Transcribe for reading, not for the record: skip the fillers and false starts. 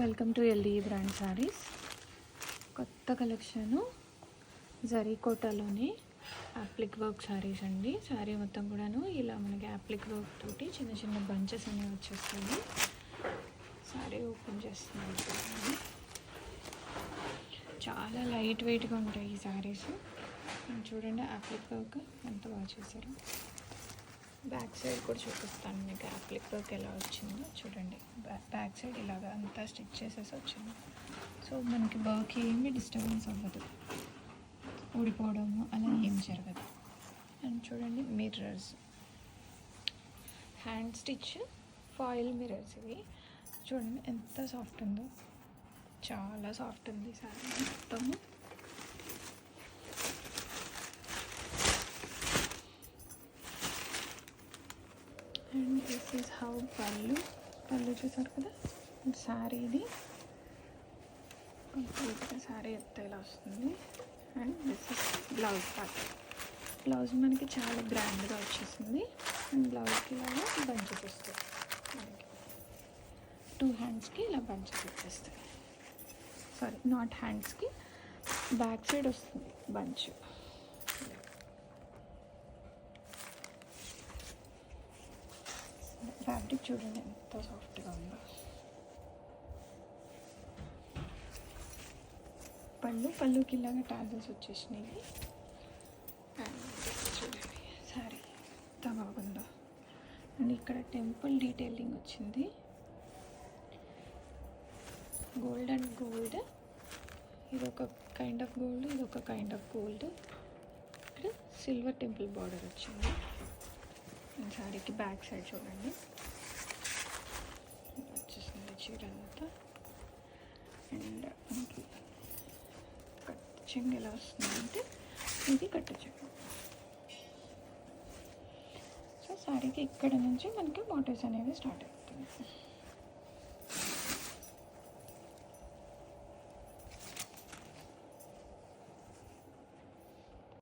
Welcome to LD brand saris. కొత్త collection zari కోటాలోని applique work saris అండి. శారీ మొత్తం కూడాను ఇలా మనకి యాప్లిక్ వర్క్ తోటి చిన్న చిన్న బంచెస్ అనేవి వచ్చేస్తాయి. శారీ ఓపెన్ చేస్తున్నాను. చాలా లైట్ వెయిట్గా ఉంటాయి ఈ శారీస్. చూడండి యాప్లిక్ వర్క్ ఎంత బాగా చేశారు. బ్యాక్ సైడ్ కూడా చూపిస్తాను మీకు యాప్లిక్ వర్క్ ఎలా వచ్చిందో. చూడండి బ్యాక్ సైడ్ ఇలాగ అంతా స్టిచ్ చేసేసి వచ్చింది. సో మనకి వర్క్ ఏమీ డిస్టర్బెన్స్ అవ్వదు, ఊడిపోవడము అలా ఏం జరగదు. అండ్ చూడండి mirrors, hand stitch foil mirrors ఇవి. చూడండి ఎంత సాఫ్ట్ ఉందో, చాలా సాఫ్ట్ ఉంది సారీ మొత్తము. అండ్ దిస్ ఈజ్ హౌ పళ్ళు చూసారు కదా. శారీది కంప్లీట్గా శారీ ఎత్త ఇలా వస్తుంది. And this is blouse part. Blouse మనకి చాలా గ్రాండ్గా వచ్చేసింది. అండ్ బ్లౌజ్కి ఇలాగా బంచెస్ వస్తాయి. మనకి 2 హ్యాండ్స్కి ఇలా బంచెస్ వచ్చేస్తాయి. సారీ, నాట్ హ్యాండ్స్కి, బ్యాక్ సైడ్ వస్తుంది బంచ్. ఫ్యాబ్రిక్ చూడండి ఎంత సాఫ్ట్గా ఉందో. పళ్ళుకి ఇలాగా టాజల్స్ వచ్చేసినాయి. అండ్ చూడండి సారీ ఎంత బాగుందో. అండ్ ఇక్కడ టెంపుల్ డీటెయిలింగ్ వచ్చింది. గోల్డ్ అండ్ గోల్డ్, ఇదొక కైండ్ ఆఫ్ గోల్డ్, ఇదొక కైండ్ ఆఫ్ గోల్డ్. ఇక్కడ సిల్వర్ టెంపుల్ బార్డర్ వచ్చింది. అండ్ శారీకి బ్యాక్ సైడ్ చూడండి వచ్చేసింది చీర అంతా. అండ్ మనకి కట్టు చెంగు ఎలా వస్తుందంటే ఇది కట్టు చెంగు. సో శారీకి ఇక్కడ నుంచి మనకి మోటివ్స్ అనేవి స్టార్ట్ అవుతుంది.